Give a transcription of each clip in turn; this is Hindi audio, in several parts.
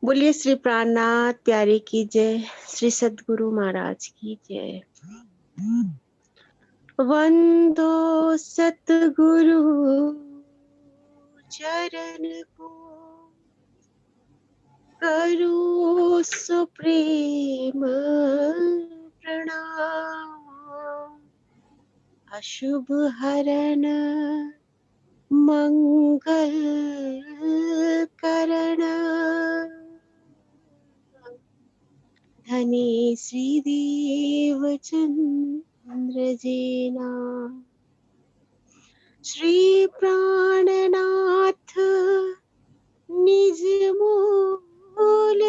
बोलिए श्री प्राणनाथ प्यारे की जय। श्री सद्गुरु महाराज की जय। वंदो सतगुरु चरण को, करो सुप्रेम प्रणाम। अशुभ हरण मंगल करण, धनी श्रीदेव चंद्र जेना। श्री प्राणनाथ निज मूलपति,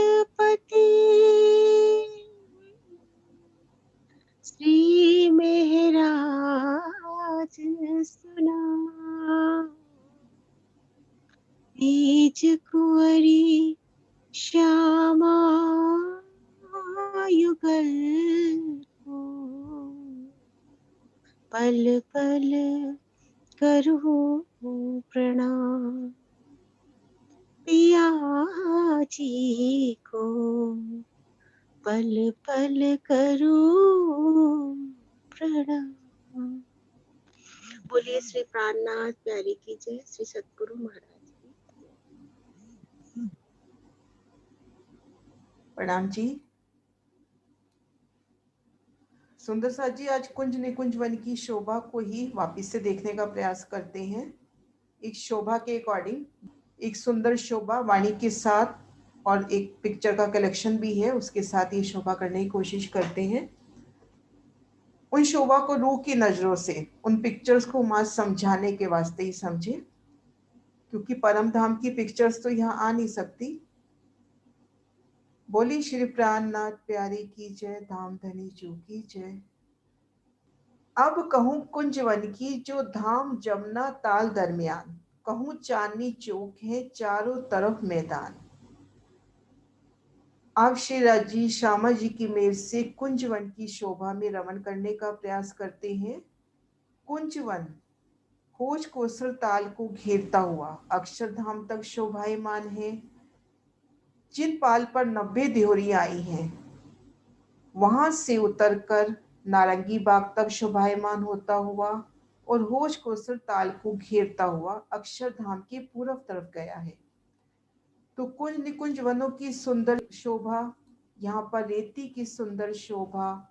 श्री मेहराज सुना। बीज कुंवरी श्यामा युगल को, पल पल करो प्रणाम। पिया जी को पल पल करो प्रणाम। बोलिए श्री प्राणनाथ प्यारी की जय। श्री सद्गुरु महाराज की जय। प्रणाम जी। सुंदर सा जी, आज कुंज निकुंज वन की शोभा को ही वापिस से देखने का प्रयास करते हैं। एक शोभा के अकॉर्डिंग एक सुंदर शोभा वाणी के साथ और एक पिक्चर का कलेक्शन भी है, उसके साथ ये शोभा करने की कोशिश करते हैं। उन शोभा को रूह की नजरों से उन पिक्चर्स को मां समझाने के वास्ते ही समझे, क्योंकि परम धाम की पिक्चर्स तो यहाँ आ नहीं सकती। बोली श्री प्राणनाथ प्यारी की जय, धाम धनी जू की जय। अब कहूँ कुंज वन की जो धाम जमुना ताल दरमियान, कहूँ चांदनी चौक है चारों तरफ मैदान। आप श्री राजी श्यामा जी की मेर से कुंज वन की शोभा में रमन करने का प्रयास करते हैं। कुंज वन खोज कोसर ताल को घेरता हुआ अक्षरधाम तक शोभायमान है। जिन पाल पर 90 देहोरियां आई हैं, वहां से उतरकर नारंगी बाग तक शोभायमान होता हुआ और होश कोसर ताल को घेरता हुआ अक्षरधाम के पूर्व तरफ गया है। तो कुंज निकुंज वनों की सुंदर शोभा, यहाँ पर रेती की सुंदर शोभा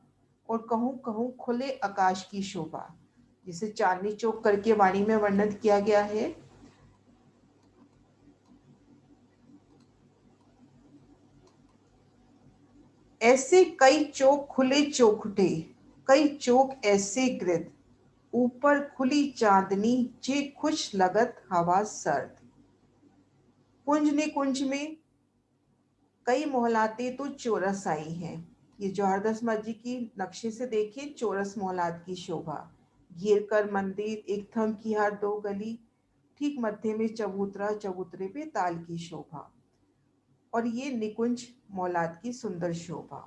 और कहूँ कहूँ खुले आकाश की शोभा, जिसे चांदनी चौक करके वाणी में वर्णित किया गया है। ऐसे कई चौक खुले चौखुटे, कई चौक ऐसे गिरद, ऊपर खुली चांदनी जे खुश लगत हवा सर्द। कुंज ने कुंज में कई मोहलाते तो चौरस आई हैं। ये जौहरदास माँ जी की नक्शे से देखिए, चौरस मोहलात की शोभा। घेर कर मंदिर, एक थम की हार दो गली, ठीक मध्य में चबूतरा, चबूतरे पे ताल की शोभा। और ये निकुंज मोहलात की सुंदर शोभा।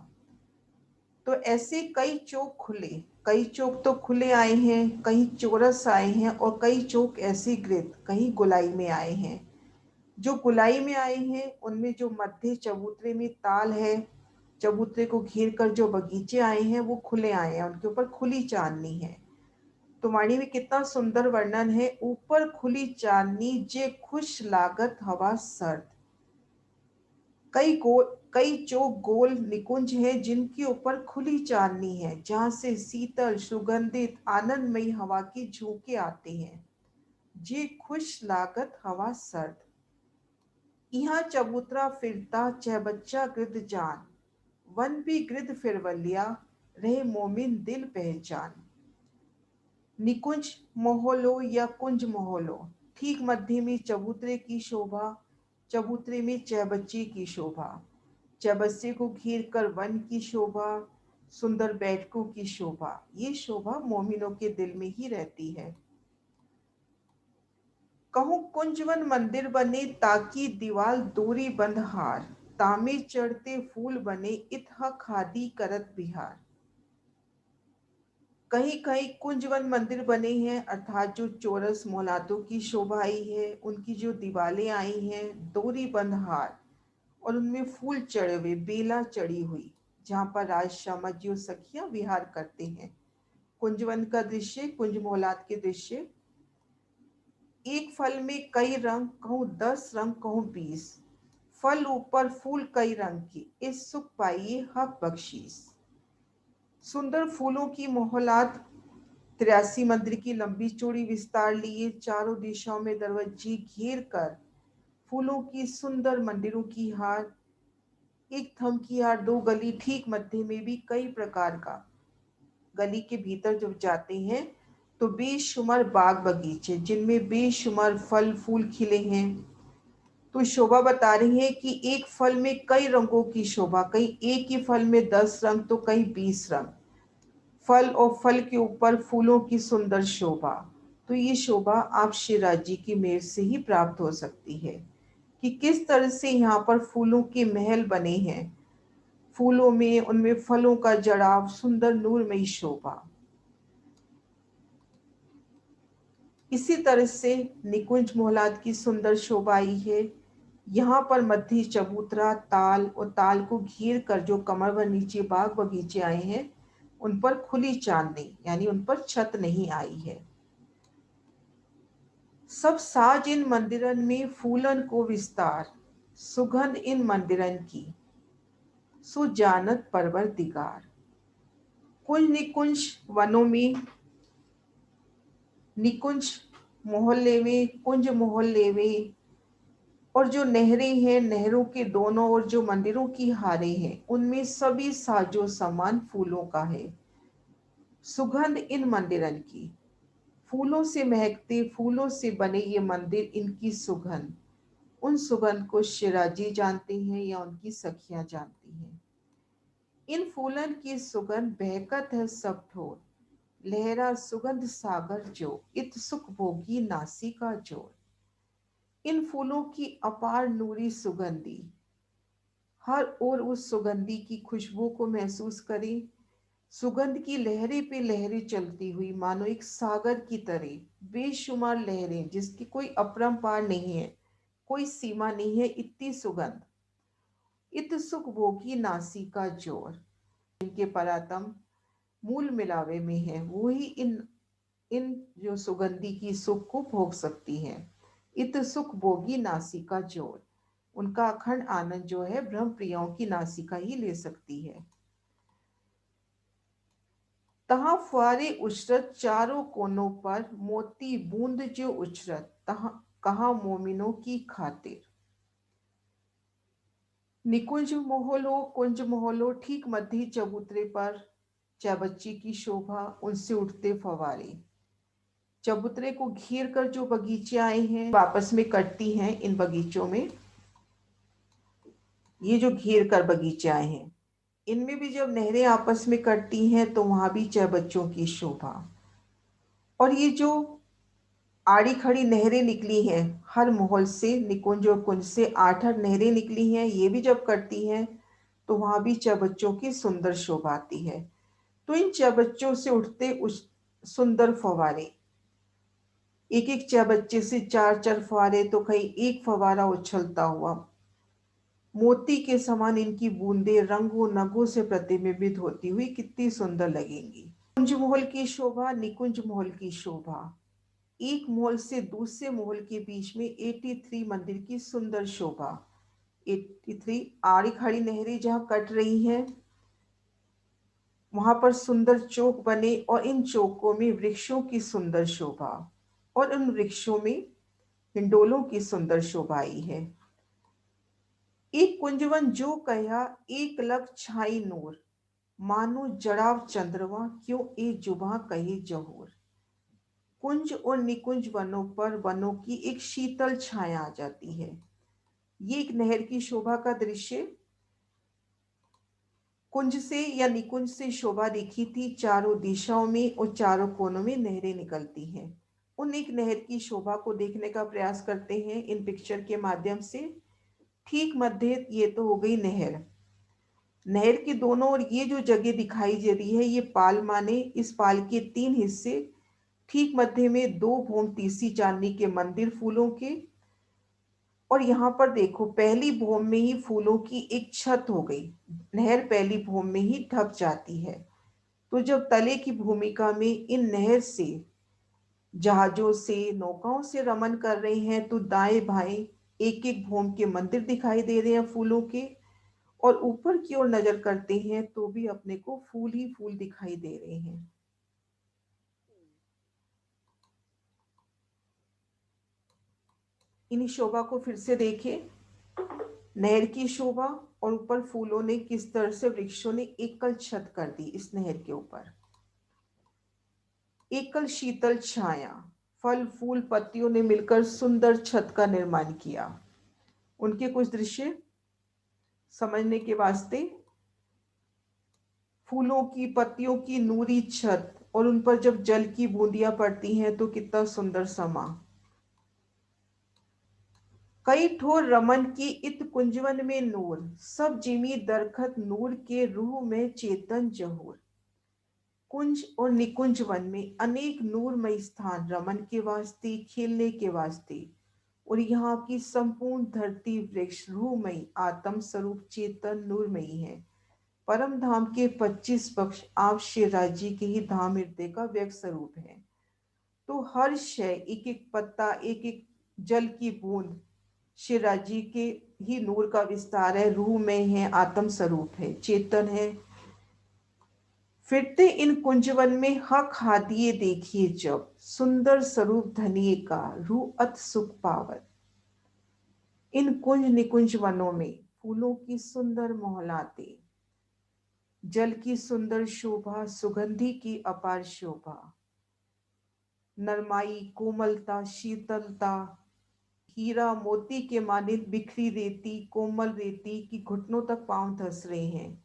तो ऐसे कई चौक खुले, कई चौक तो खुले आए हैं, कहीं चौरस आए हैं और कई चौक ऐसे गिरद, कहीं गुलाई में आए हैं। जो गुलाई में आए हैं उनमें जो मध्य चबूतरे में ताल है, चबूतरे को घेर कर जो बगीचे आए हैं वो खुले आए हैं, उनके ऊपर खुली चांदनी है। तो वाणी में कितना सुंदर वर्णन है, ऊपर खुली चांदनी जे खुश लागत हवा सर्द। कई चौक गोल निकुंज हैं जिनके ऊपर खुली चांदनी है, जहां से शीतल सुगंधित आनंदमयी हवा की झोंके आते हैं। जे खुश लागत हवा सर्द। यहाँ चबूतरा फिरता चह बच्चा गिरद जान, वन भी गिरद फिरवलिया, रहे मोमिन दिल पहचान। निकुंज मोहलो या कुंज मोहलो, ठीक मध्य में चबूतरे की शोभा, चबूतरे में चहबच्चे की शोभा, चहबच्चे को घेर कर वन की शोभा, सुंदर बैठकों की शोभा। ये शोभा मोमिनों के दिल में ही रहती है। कहूँ कुंजवन मंदिर बने ताकि दीवाल दूरी बंद हार, तामे चढ़ते फूल बने इतहा खादी करत बिहार। कहीं कहीं कुंजवन मंदिर बने हैं, अर्थात जो चौरस मोहलातों की शोभा आई है, उनकी जो दीवारें आई हैं, दोरी बंद हार, और उनमें फूल चढ़े हुए, बेला चढ़ी हुई, जहाँ पर राजश्यामा जी और सखियां विहार करते हैं। कुंजवन का दृश्य, कुंज मोहलात के दृश्य। एक फल में कई रंग, कहूँ 10 रंग, कहूँ 20, फल ऊपर फूल कई रंग की, इस सुख पाइए हक बख्शीस। सुंदर फूलों की मोहलात 83 मंदिर की लंबी चौड़ी विस्तार लिए, चारों दिशाओं में दरवाजे घेर कर फूलों की सुंदर मंदिरों की हार, एक थम की हार, दो गली, ठीक मध्य में भी कई प्रकार का। गली के भीतर जब जाते हैं तो बेशुमार बाग बगीचे, जिनमें बेशुमार फल फूल खिले हैं। तो शोभा बता रही है कि एक फल में कई रंगों की शोभा, कहीं एक ही फल में 10 रंग तो कहीं 20 रंग, फल और फल के ऊपर फूलों की सुंदर शोभा। तो ये शोभा आप शिवराज जी की मेहर से ही प्राप्त हो सकती है कि किस तरह से यहाँ पर फूलों के महल बने हैं, फूलों में, उनमें फलों का जड़ाव, सुंदर नूरमयी शोभा। इसी तरह से निकुंज मोहलात की सुंदर शोभा आई है। यहाँ पर मध्य चबूतरा, ताल और ताल को घेर कर जो कमर व नीचे बाग बगीचे आए हैं, उन पर खुली चांदनी, यानी उन पर छत नहीं आई है। सब साज इन मंदिरन में फूलन को विस्तार, सुगंध इन मंदिरन की, सुजानत परवरदिगार। कुंज निकुंज वनों में, निकुंज मोहल्ले में, कुंज मोहल्ले में, और जो नहरें हैं, नहरों के दोनों ओर जो मंदिरों की हारें हैं, उनमें सभी साजो सामान फूलों का है। सुगंध इन मंदिरन की, फूलों से महकते, फूलों से बने ये मंदिर, इनकी सुगंध, उन सुगंध को शिराजी जानते हैं या उनकी सखियां जानती हैं। इन फूलन की सुगंध बहकत है सब ठोर, लहरा सुगंध सागर जो, इत सुख भोगी नासी का जोर। इन फूलों की अपार नूरी सुगंधी, हर ओर उस सुगंधी की खुशबू को महसूस करें। सुगंध की लहरें पे लहरें चलती हुई, मानो एक सागर की तरह, बेशुमार लहरें जिसकी कोई अपरंपार नहीं है, कोई सीमा नहीं है, इतनी सुगंध। इत सुख भोगी नासी का जोर, इनके परातम मूल मिलावे में है, वो ही इन इन जो सुगंधी की सुख को भोग सकती हैं। इत सुख भोगी नासिका जोर, उनका अखंड आनंद जो है ब्रह्म प्रियाओं की नासिका ही ले सकती है। तहां फुआरे उछरत चारों कोनों पर, मोती बूंद जो उछरत, तहां कहा मोमिनों की खातिर। निकुंज मोहलो, कुंज मोहलो, ठीक मध्य चबूतरे पर चाबच्ची की शोभा, उनसे उठते फवारे। चबूतरे को घेर कर जो बगीचे आए हैं, आपस में कटती हैं इन बगीचों में। ये जो घेर कर बगीचे आए हैं, इनमें भी जब नहरें आपस में कटती हैं तो वहां भी चहबच्चों की शोभा। और ये जो आड़ी खड़ी नहरें निकली हैं हर मोहल से, निकुंज और कुंज से 8-8 नहरें निकली हैं, ये भी जब कटती हैं तो वहां भी चहबच्चों की सुंदर शोभा आती है। तो इन चहबच्चों से उठते सुंदर फवारे, एक एक चहबच्चे से 4-4 फवारे, तो कहीं एक फवारा उछलता हुआ, मोती के समान इनकी बूंदें रंगों नगों से प्रतिबिंबित होती हुई कितनी सुंदर लगेंगी। कुंज महल की शोभा, निकुंज महल की शोभा, एक महल से दूसरे महल के बीच में 83 मंदिर की सुंदर शोभा। 83 आड़ी खड़ी नहरें जहाँ कट रही हैं, वहां पर सुंदर चौक बने, और इन चौकों में वृक्षों की सुंदर शोभा, और उन वृक्षों में हिंडोलों की सुंदर शोभा आई है। एक कुंजवन जो कहा, एक लग छाई नूर, मानो जड़ाव चंद्रमा, क्यों ए जुबा कहे जहूर। कुंज और निकुंज वनों पर वनों की एक शीतल छाया आ जाती है। ये एक नहर की शोभा का दृश्य। कुंज से या निकुंज से शोभा दिखी थी, चारों दिशाओं में और चारों कोनों में नहरें निकलती हैं। उन एक नहर की शोभा को देखने का प्रयास करते हैं इन पिक्चर के माध्यम से। ठीक मध्य ये तो हो गई नहर, नहर के दोनों ओर ये जो जगह दिखाई दे रही है, ये पाल माने, इस पाल के 3 हिस्से। ठीक मध्य में 2 भूम तीसी चांदनी के मंदिर फूलों के, और यहाँ पर देखो, पहली भूम में ही फूलों की एक छत हो गई। नहर पहली भूम में ही ढक जाती है। तो जब तले की भूमिका में इन नहर से, जहाजों से, नौकाओं से रमन कर रहे हैं, तो दाएं बाएं एक एक भूम के मंदिर दिखाई दे रहे हैं फूलों के। और ऊपर की ओर नजर करते हैं तो भी अपने को फूल ही फूल दिखाई दे रहे हैं। इन शोभा को फिर से देखें, नहर की शोभा, और ऊपर फूलों ने किस तरह से, वृक्षों ने एकल छत कर दी इस नहर के ऊपर। एकल शीतल छाया, फल फूल पत्तियों ने मिलकर सुंदर छत का निर्माण किया। उनके कुछ दृश्य समझने के वास्ते, फूलों की पत्तियों की नूरी छत, और उन पर जब जल की बूंदियां पड़ती हैं तो कितना सुंदर समा। कई ठोर रमन की इत कुंजवन में नूर, सब जिमी दरखत नूर के रूह में चेतन जहूर। कुंज और निकुंज वन में अनेक नूरमय स्थान रमन के वास्ते, खेलने के वास्ते। और यहाँ की संपूर्ण धरती वृक्ष रूहमयी, आत्म स्वरूप चेतन नूरमयी है। परम धाम के 25 पक्ष आप श्री राज्य के ही धाम हृदय का व्यक्त स्वरूप है। तो हर शय, एक एक पत्ता, एक एक जल की बूंद श्री राज्य के ही नूर का विस्तार है, रूह में है, आत्म स्वरूप है, चेतन है। फिरते इन कुंजवन में हक हादिये देखिए जब, सुंदर स्वरूप धनिये का रूह अत सुख पावत। इन कुंज निकुंज वनों में फूलों की सुंदर मोहलाते, जल की सुंदर शोभा, सुगंधि की अपार शोभा, नरमाई, कोमलता, शीतलता, हीरा मोती के मानित बिखरी रेती, कोमल रेती की घुटनों तक पांव धस रहे हैं।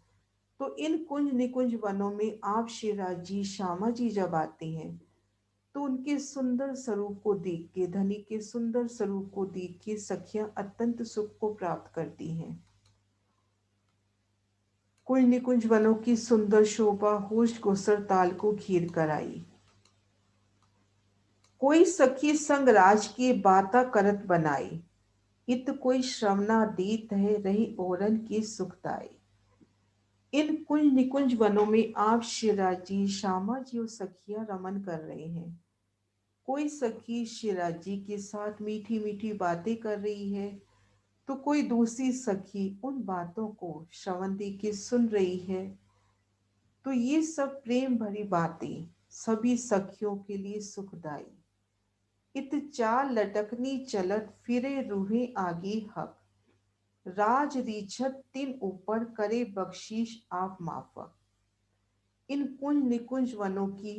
तो इन कुंज निकुंज वनों में आप शिवराज जी, श्यामा जी जब आते हैं तो उनके सुंदर स्वरूप को देख के, धनी के सुंदर स्वरूप को देख के सखियां अत्यंत सुख को प्राप्त करती हैं। कुंज निकुंज वनों की सुंदर शोभा होश गुसर ताल को घेर कर आई। कोई सखी संग राज की बाता करत बनाई, इत कोई श्रवणा दीत है रही ओरन की सुखदाई। इन कुंज निकुंज वनों में आप शिवराजी, श्यामा जी और सखियां रमन कर रहे हैं। कोई सखी शिवराजी के साथ मीठी मीठी बातें कर रही है, तो कोई दूसरी सखी उन बातों को श्रवण दे के सुन रही है। तो ये सब प्रेम भरी बातें सभी सखियों के लिए सुखदाई। इत चाल लटकनी चलत फिरे रूहे आगे हक, राज रीछत तिन ऊपर करे बख्शीश आप माफक। इन कुंज निकुंज वनों की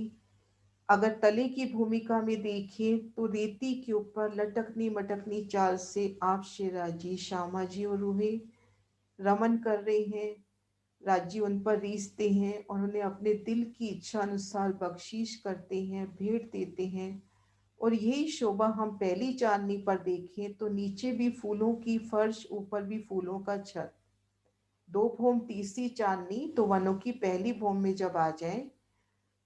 अगर तले की भूमिका में देखें तो रेती के ऊपर लटकनी मटकनी चाल से आप शेराजी, श्यामा जी और रूहे रमन कर रहे हैं। राज्य उन पर रीसते हैं और उन्हें अपने दिल की इच्छा अनुसार बख्शीश करते हैं, भेंट देते हैं। और यही शोभा हम पहली चांदनी पर देखें तो नीचे भी फूलों की फर्श, ऊपर भी फूलों का छत। दो भूम तीसरी चांदनी तो वनों की पहली भूम में जब आ जाए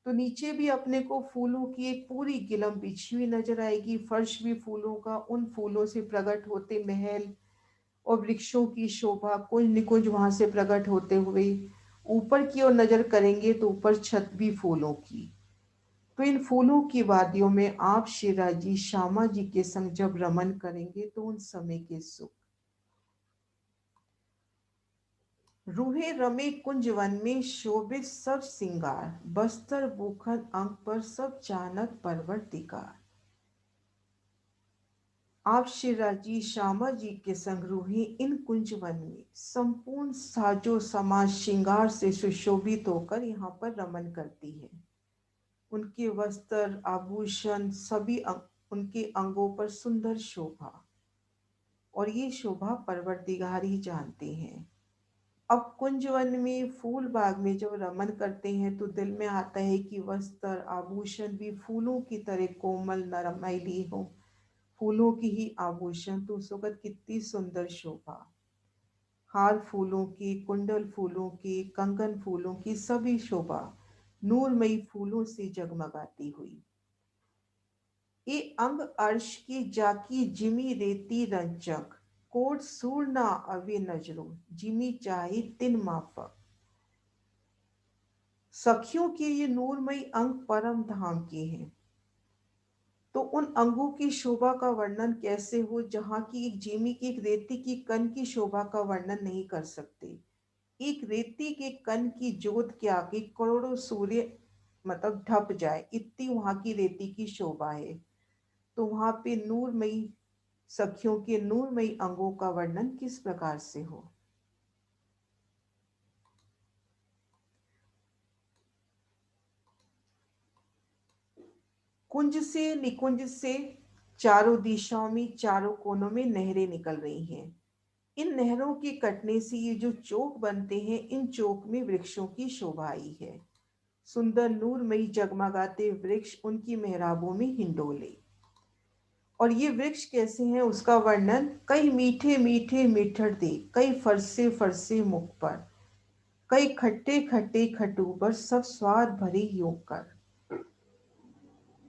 तो नीचे भी अपने को फूलों की एक पूरी गिलम बिछी हुई नजर आएगी, फर्श भी फूलों का, उन फूलों से प्रकट होते महल और वृक्षों की शोभा, कुंज निकुंज वहां से प्रकट होते हुए ऊपर की ओर नजर करेंगे तो ऊपर छत भी फूलों की। तो इन फूलों की वादियों में आप शिवराजी, श्यामा जी के संग जब रमन करेंगे तो उन समय के सुख। रूहे रमे कुंज वन में शोभित सब सिंगार, बस्तर बुखन अंग पर सब जानत परवरदिगार। आप शिवराजी, श्यामा जी के संग रूहे इन कुंज वन में संपूर्ण साजो समाज श्रृंगार से सुशोभित होकर यहाँ पर रमन करती है। उनके वस्त्र आभूषण सभी उनके अंगों पर सुंदर शोभा, और ये शोभा परवरदिगार ही जानते हैं। अब कुंजवन में, फूल बाग में जब रमन करते हैं तो दिल में आता है कि वस्त्र आभूषण भी फूलों की तरह कोमल नरम मैली हो, फूलों की ही आभूषण, तो उस वक्त कितनी सुंदर शोभा। हार फूलों की, कुंडल फूलों की, कंगन फूलों की सभी शोभा नूरमयी फूलों से जगमगाती हुई। ये अंग अर्श की जाकी जिमी रेती रंचक, कोट सूर ना अवे नजरो, जिमी चाहे तिन माफक। सखियों के ये नूरमयी अंग परम धाम के हैं। तो उन अंगों की शोभा का वर्णन कैसे हो, जहाँ की एक जिमी की, एक रेती की कण की शोभा का वर्णन नहीं कर सकते। एक रेती के कण की जोत के आगे करोड़ों सूर्य मतलब ढप जाए, इतनी वहां की रेती की शोभा है। तो वहां पे नूरमयी सखियों के नूरमयी अंगों का वर्णन किस प्रकार से हो। कुंज से निकुंज से चारों दिशाओं में, चारों कोनों में नहरें निकल रही हैं। इन नहरों के कटने से ये जो चौक बनते हैं, इन चौक में वृक्षों की शोभा आई है। सुंदर नूरमयी जगमगाते वृक्ष उनकी मेहराबों में हिंडोले। और ये वृक्ष कैसे हैं उसका वर्णन, कई मीठे मीठे मिठड़ दे, कई फरसे फरसे मुख पर, कई खट्टे खट्टे खटूबर, सब स्वाद भरे योग कर।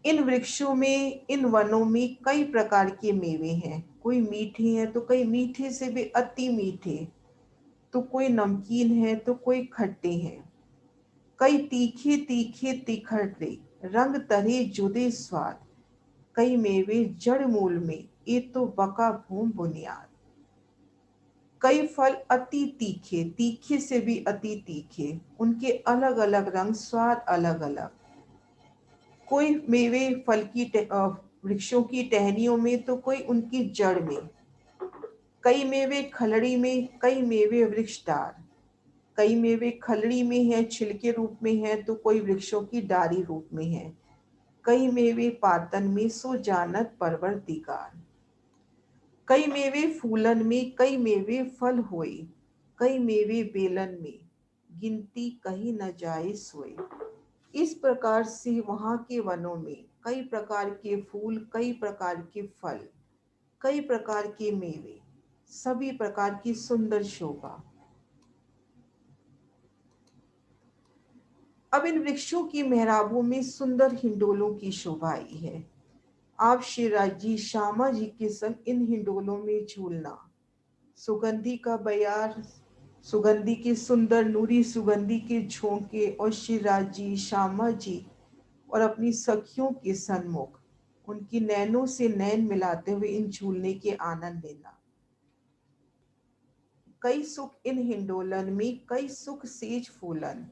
इन वृक्षों में, इन वनों में कई प्रकार के मेवे हैं। कोई मीठे हैं तो कई मीठे से भी अति मीठे, तो कोई नमकीन है तो कोई खट्टे हैं, कई तीखे तीखे तिखड़े, रंग तरे जुदे स्वाद, कई मेवे जड़ मूल में, ये तो बका भूम बुनियाद। कई फल अति तीखे, तीखे से भी अति तीखे, उनके अलग अलग रंग, स्वाद अलग अलग। कोई मेवे फल की वृक्षों की टहनियों में तो कोई उनकी जड़ में, कई मेवे खलड़ी में, कई मेवे वृक्षडार, कई मेवे खलड़ी में है छिलके रूप में है तो कोई वृक्षों की डारी रूप में है, कई मेवे पातन में सो जानत परवरदिगार। कई मेवे फूलन में, कई मेवे फल होए, कई मेवे बेलन में, गिनती कहीं न जाए सोए। इस प्रकार से वहां के वनों में कई प्रकार के फूल, कई प्रकार के फल, कई प्रकार के मेवे, सभी प्रकार की सुंदर शोभा। अब इन वृक्षों की मेहराबों में सुंदर हिंडोलों की शोभा आई है। आप शिवराज जी, श्यामा जी के संग इन हिंडोलों में झूलना, सुगंधी का बयार, सुगंधी के सुंदर नूरी सुगंधी के झोंके, और शिवराज जी, श्यामा जी और अपनी सखियों के सन्मुख उनकी नैनों से नैन मिलाते हुए इन झूलने के आनंद लेना। कई सुख इन हिंडोलन में, कई सुख सेज फूलन,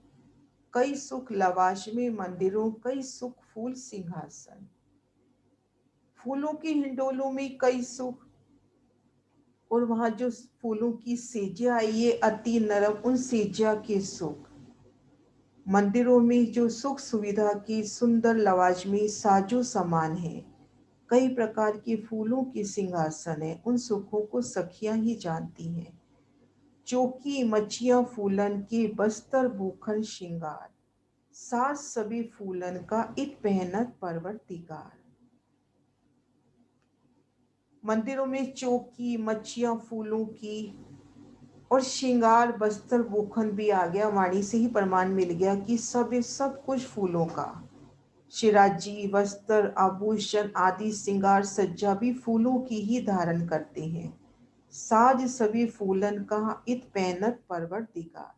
कई सुख लवाश में मंदिरों, कई सुख फूल सिंहासन। फूलों की हिंडोलों में कई सुख, और वहां जो फूलों की सेजिया आई है अति नरम, उन सेजिया के सुख। मंदिरों में जो सुख सुविधा की सुंदर लवाजमी साजो सामान है, कई प्रकार के फूलों के सिंहासन है, उन सुखों को सखियां ही जानती हैं। चौकी मचिया फूलन के बस्तर भूखन श्रृंगार, सास सभी फूलन का इत पहनत परवरदिगार। मंदिरों में चौकी मच्छियां फूलों की और श्रृंगार बस्तर भूखन भी आ गया, वाणी से ही प्रमाण मिल गया कि सब कुछ फूलों का। शिराजी वस्त्र आभूषण आदि श्रृंगार सज्जा भी फूलों की ही धारण करते हैं। साज सभी फूलन का इत पहनत परवरदिगार।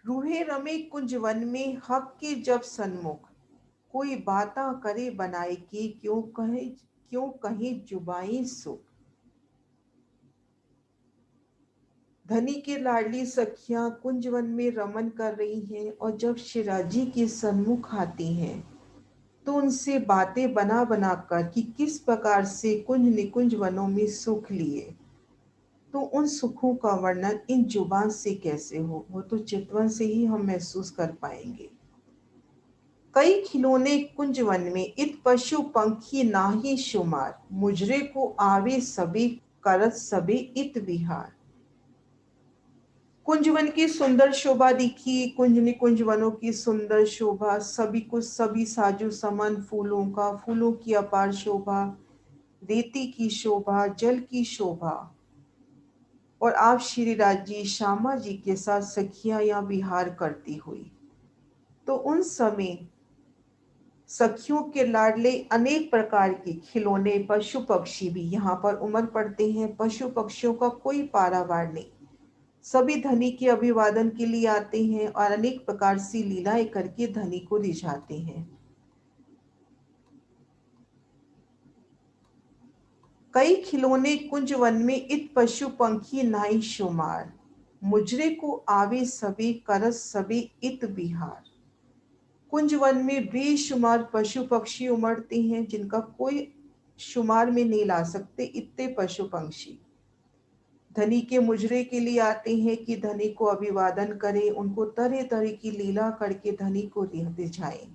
रूहे रमे कुंज वन में हक के जब सन्मुख, कोई बाता करे बनाए की, क्यों कहे जुबाई सुख। धनी की लाडली सखियां कुंजवन में रमन कर रही हैं, और जब शिराजी के सन्मुख आती हैं तो उनसे बातें बना बना कर कि किस प्रकार से कुंज निकुंज वनों में सुख लिए, तो उन सुखों का वर्णन इन जुबान से कैसे हो, वो तो चितवन से ही हम महसूस कर पाएंगे। कई खिलौने कुंज वन में, इत पशु पंखी नाही शुमार, मुजरे को आवे सभी, करत सभी इत विहार। कुंजवन की सुंदर शोभा दिखी, कुंज निकुंज वनों की सुंदर शोभा, सभी कुछ सभी साजो सामान फूलों का, फूलों की अपार शोभा, रेती की शोभा, जल की शोभा। और आप श्री राज जी श्यामा जी के साथ सखियां यहाँ विहार करती हुई, तो उन समय सखियों के लाडले अनेक प्रकार के खिलौने पशु पक्षी भी यहाँ पर उमड़ पड़ते हैं। पशु पक्षियों का कोई पारावार नहीं, सभी धनी के अभिवादन के लिए आते हैं और अनेक प्रकार से लीलाएं करके धनी को रिझाते हैं। कई खिलौने कुंज वन में इत पशु पंखी नाई शुमार, मुजरे को आवे सभी करस सभी इत बिहार। कुंज वन में बेशुमार पशु पक्षी उमड़ते हैं जिनका कोई शुमार में नहीं ला सकते, इतने पशु पंक्षी धनी के मुजरे के लिए आते हैं कि धनी को अभिवादन करें, उनको तरह तरह की लीला करके धनी को रिझाएं।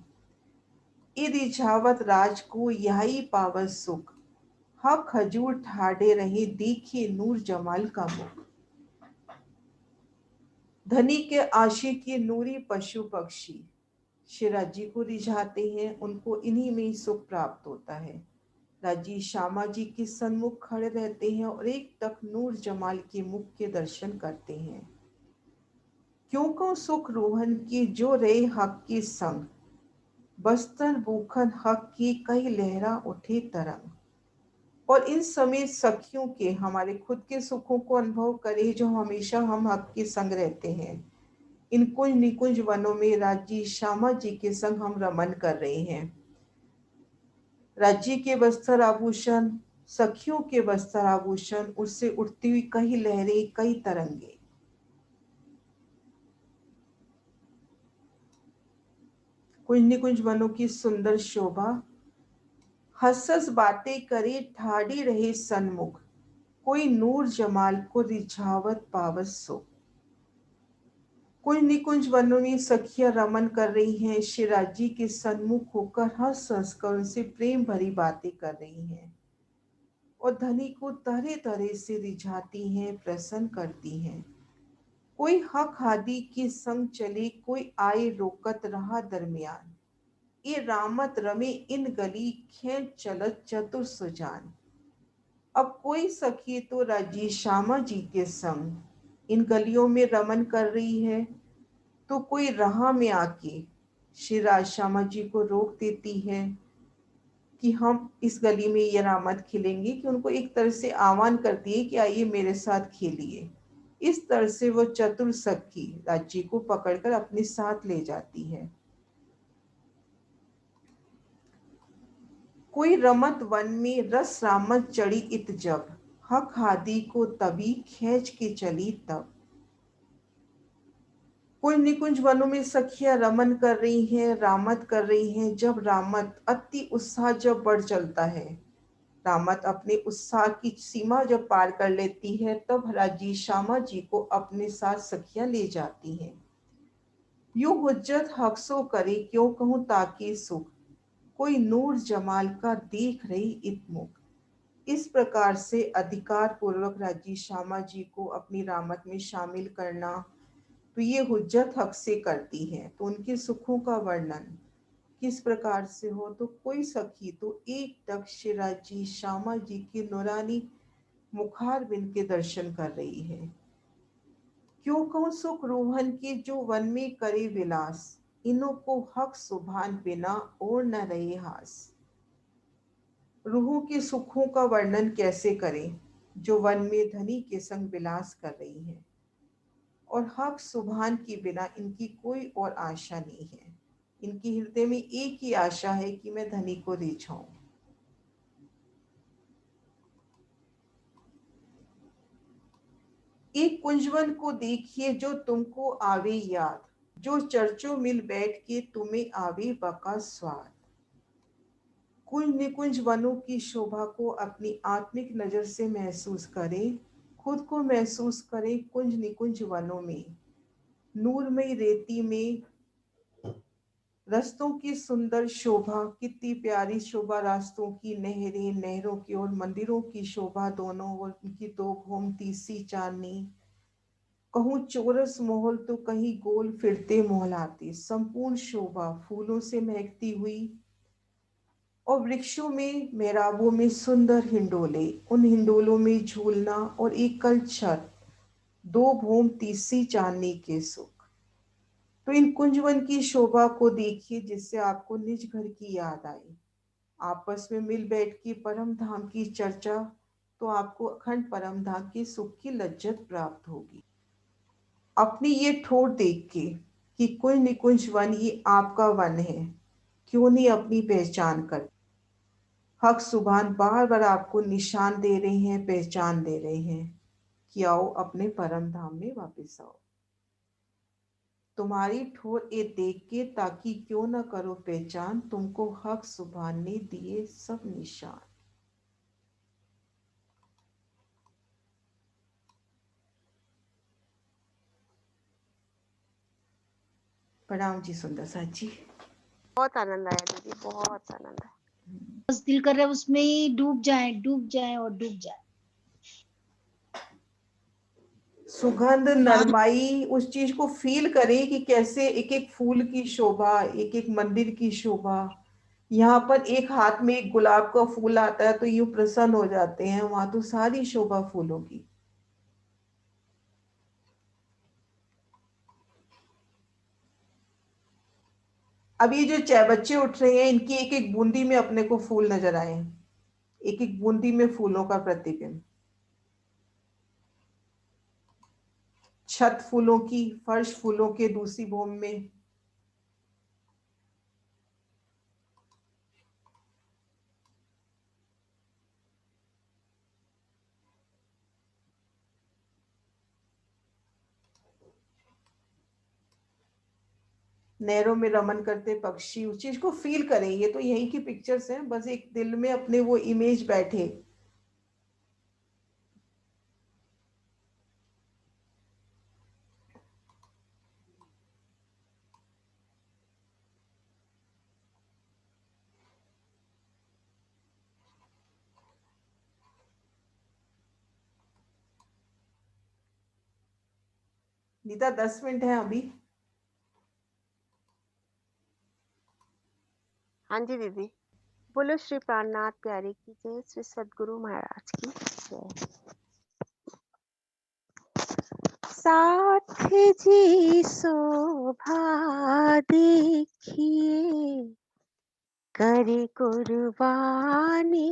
ई रिझावत राज को यही पावत सुख, हक हजूर ठाड़े रहे देखे नूर जमाल का मुख। धनी के आशिकी नूरी पशु पक्षी शिवराज को रिझाते हैं, उनको इन्हीं में ही सुख प्राप्त होता है। राजी श्यामा जी के सन्मुख खड़े रहते हैं और एक तक नूर जमाल के मुख के दर्शन करते हैं। क्यों को सुख रोहन की जो रहे हक के संग, बस्तर भूखन हक की कई लहरा उठे तरंग। और इन समय सखियों के हमारे खुद के सुखों को अनुभव करें जो हमेशा हम हक के संग रहते हैं। इन कुंज निकुंज वनों में राजी श्यामा जी के संग हम रमन कर रहे हैं। राज्य के वस्त्र आभूषण, सखियों के वस्त्र आभूषण, उससे उठती हुई कई लहरें कई तरंगे। कुंज निकुंज वनों की सुंदर शोभा, हंस हंस बातें करे ठाड़ी रहे सन्मुख, कोई नूर जमाल को रिझावत पावत सो। कुंज निकुंज वनों में सखियां रमन कर रही हैं, शिवराजी के सन्मुख होकर हंस हंस कर उनसे प्रेम भरी बातें कर रही हैं और धनी को तरह तरह से रिझाती हैं, प्रसन्न करती हैं। कोई हक हादी के संग चले, कोई आए रोकत रहा दरमियान, ये रामत रमे इन गली खेच चलत चतुर सुजान। अब कोई सखी तो राजी श्यामा जी के संग इन गलियों में रमन कर रही है, तो कोई राह में आके श्री श्यामा जी को रोक देती है कि हम इस गली में ये रामत खिलेंगे, कि उनको एक तरह से आह्वान करती है कि आइए मेरे साथ खेलिए। इस तरह से वो चतुर सखी राज्य को पकड़कर अपने साथ ले जाती है। कोई रमत वन में रस रामत चढ़ी इत जब, हक हादी को तभी खींच के चली तब। कुंज निकुंज वनों में सखियां रमन कर रही हैं, रामत कर रही हैं। जब रामत अति उत्साह जब बढ़ चलता है, रामत अपने उत्साह की सीमा जब पार कर लेती है, तब राजी श्यामा जी को अपने साथ सखियां ले जाती हैं। यूं हुज्जत हक्सो करे क्यों कहूं ताकि सुख, कोई नूर जमाल का देख रही इतमुख। इस प्रकार से अधिकार पूर्वक राजी श्यामा जी को अपनी रामत में शामिल करना, तो ये हुज्जत हक से करती हैं। तो उनके सुखों का वर्णन किस प्रकार से हो, तो कोई सखी तो एक टक शिराजी श्यामा जी की नूरानी मुखार बिन के दर्शन कर रही है। क्यों कहूं सुख रोहन के जो वन में करे विलास, इन्हों को हक सुभान बिना और न रहे हास। रूहों के सुखों का वर्णन कैसे करें जो वन में धनी के संग विलास कर रही है, और हक सुभान के बिना इनकी कोई और आशा नहीं है। इनकी हृदय में एक ही आशा है कि मैं धनी को रिझाऊं। एक कुंजवन को देखिए जो तुमको आवे याद, जो चर्चों मिल बैठ के तुम्हें आवे बका स्वाद। कुंज निकुंज वनों की शोभा को अपनी आत्मिक नजर से महसूस करें, खुद को महसूस करें कुंज निकुंज वनों में, नूरमयी रेती में रास्तों की सुंदर शोभा, कितनी प्यारी शोभा रास्तों की, नहरें, नहरों की और मंदिरों की शोभा दोनों, और उनकी दो घूमती सी चांदनी, कहूँ चौरस महल तो कहीं गोल फिरते महलाते, संपूर्ण शोभा फूलों से महकती हुई, और वृक्षों में मेहराबों में सुंदर हिंडोले, उन हिंडोलों में झूलना, और एक कल छत, दो भूम तीसरी चांदनी के सुख। तो इन कुंजवन की शोभा को देखिए जिससे आपको निज घर की याद आए। आपस में मिल बैठ की परम धाम की चर्चा, तो आपको अखंड परम धाम की सुख की लज्जत प्राप्त होगी। अपनी ये ठोर देख के कि कुंज निकुंज वन ये आपका वन है, क्यों नहीं अपनी पहचान कर। हक सुभान बार बार आपको निशान दे रहे हैं, पहचान दे रहे हैं कि आओ अपने परम धाम में वापस आओ। तुम्हारी ठोर ये देख के ताकि क्यों न करो पहचान, तुमको हक सुभान ने दिए सब निशान। प्रणाम जी सुंदर सा जी। बहुत आनंद आया दीदी, बहुत आनंद आया। बस दिल कर रहा है उसमें ही डूब जाए, डूब जाए और डूब जाए। सुगंध नरमाई उस चीज को फील करें कि कैसे एक एक फूल की शोभा, एक एक मंदिर की शोभा। यहाँ पर एक हाथ में एक गुलाब का फूल आता है तो यूं प्रसन्न हो जाते हैं, वहां तो सारी शोभा फूलों की। अब ये जो चाय बच्चे उठ रहे हैं, इनकी एक एक बूंदी में अपने को फूल नजर आए, एक एक बूंदी में फूलों का प्रतिबिंब। छत फूलों की, फर्श फूलों के दूसरी भूमि में। नहरों में रमन करते पक्षी, उस चीज को फील करें। ये तो यहीं की पिक्चर्स हैं, बस एक दिल में अपने वो इमेज बैठे। नीता 10 मिनट है अभी। हाँ जी दीदी। बोलो श्री प्राणनाथ प्यारे की जय, श्री सद्गुरु महाराज की जय। साथ जी शोभा देखिए, करे कुर्बानी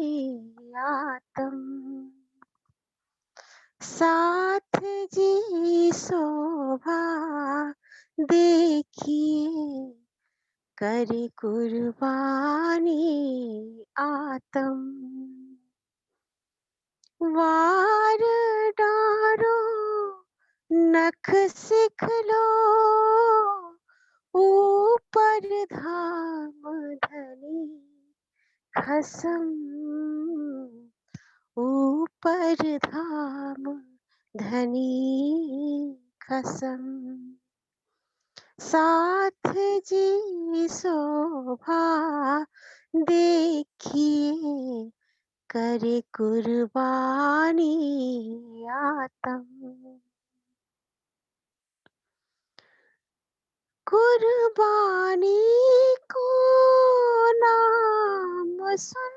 आत्म। साथ जी शोभा देखिए, करे कुर्बानी आत्म। वार डारो नख सिख लो, ऊपर धाम धनी खसम। ऊपर धाम धनी खसम। साथ जी शोभा देखिए, करे कुर्बानी आत्म। कुर्बानी को नाम सुन,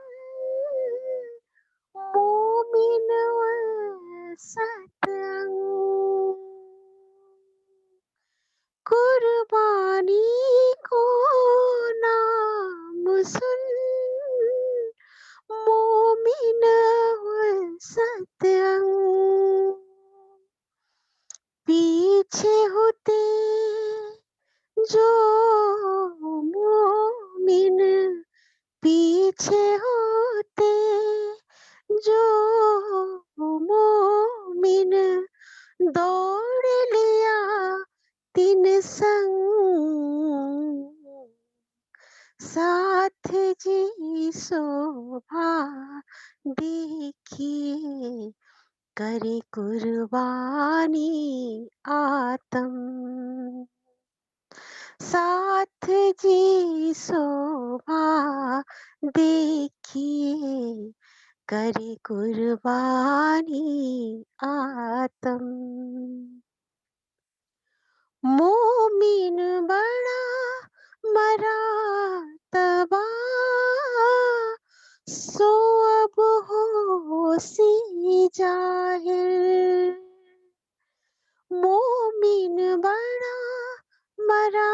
मोमिन सतअंग। कुर्बानी को नाम सुन, मोमिन सतअंग। पीछे होते जो मोमिन, पीछे होते जो मोमिन, दौड़ लिया तीन संग। साथ जी शोभा देखिए, करे कुर्बानी आत्म। साथ जी शोभा देखिए, करे कुर्बानी आत्म। मोमिन बड़ा मरातबा, सो अब होसी जाहिर। मोमिन बड़ा मरा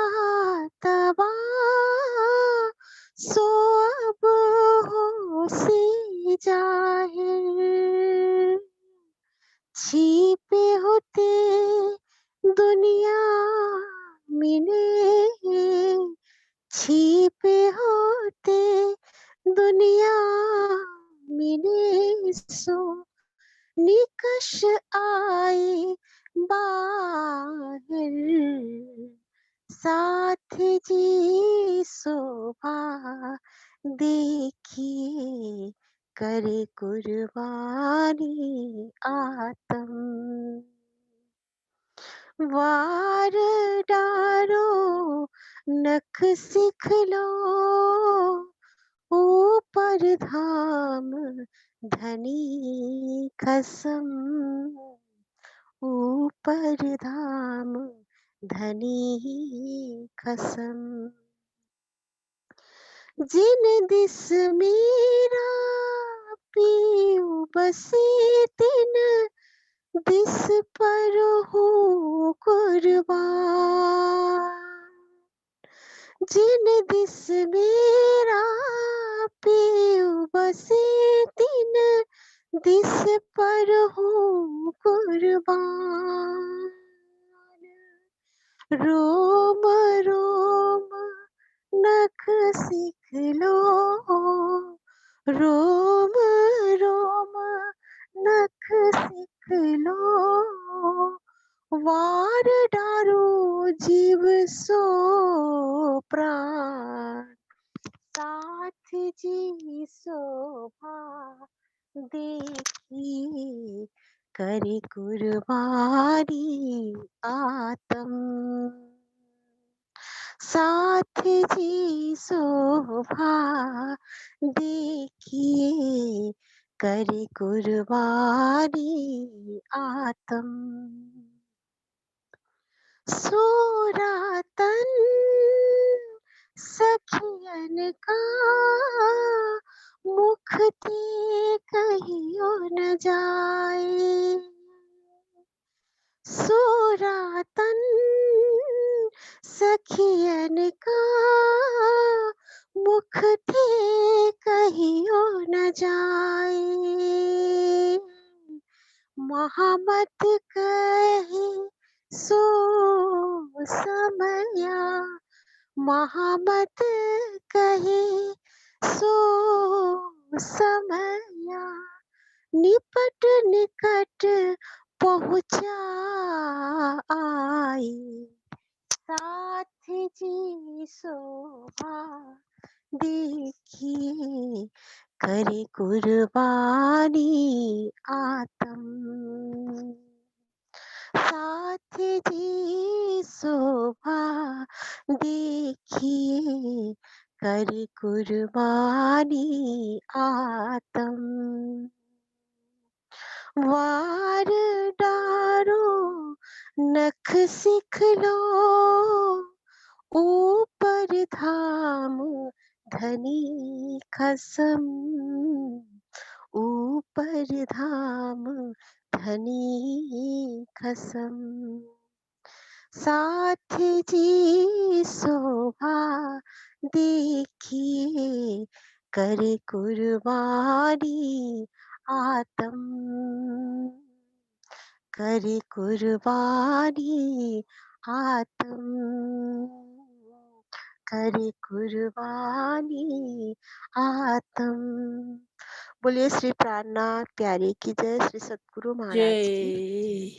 छिपे होते दुनिया मिले, छिपे होते दुनिया मिले, सो निकश आए बाहर, साथ जी शोभा देखिए, करे कुर्बानी आत्म, वार डारो नख सिखलो, ऊपर धाम धनी खसम, ऊपर धाम धनी खसम, जिन दिस मेरा पीऊ बसे तिन दिस पर हूँ कुर्बान, जिन दिस मेरा पीऊ बसे तिन दिस पर हूँ कुर्बान, रोम रोम नख सीख लो, रोम रोम नख सीख लो, वार डारो जीव सो प्राण, साथ जी शोभा देखी, करे कुर्बानी आत्म, साथ जी शोभा देखिए, करे कुर्बानी आत्म, सोरा तन सखियन का मुख ते कहियो न जाए, सोरा तन सखियन का मुख थे कहियो न जाए, महामत कहे सो समया, महामत कहे सो समया, निपट निकट पहुँचा आई, साथ जी शोभा देखिए, करे कुर्बानी आत्म, साथ जी शोभा देखिए, करे कुर्बानी आत्म, वार डारो नख सिख लो, ऊपर धाम धनी खसम, ऊपर धाम धनी खसम, साथ जी शोभा देखिए, करे कुर्बानी आत्म, करे कुर्बानी आत्म, करे कुर्बानी आत्म। बोलिए श्री प्राणनाथ प्यारे की जय, श्री सतगुरु महाराज की जय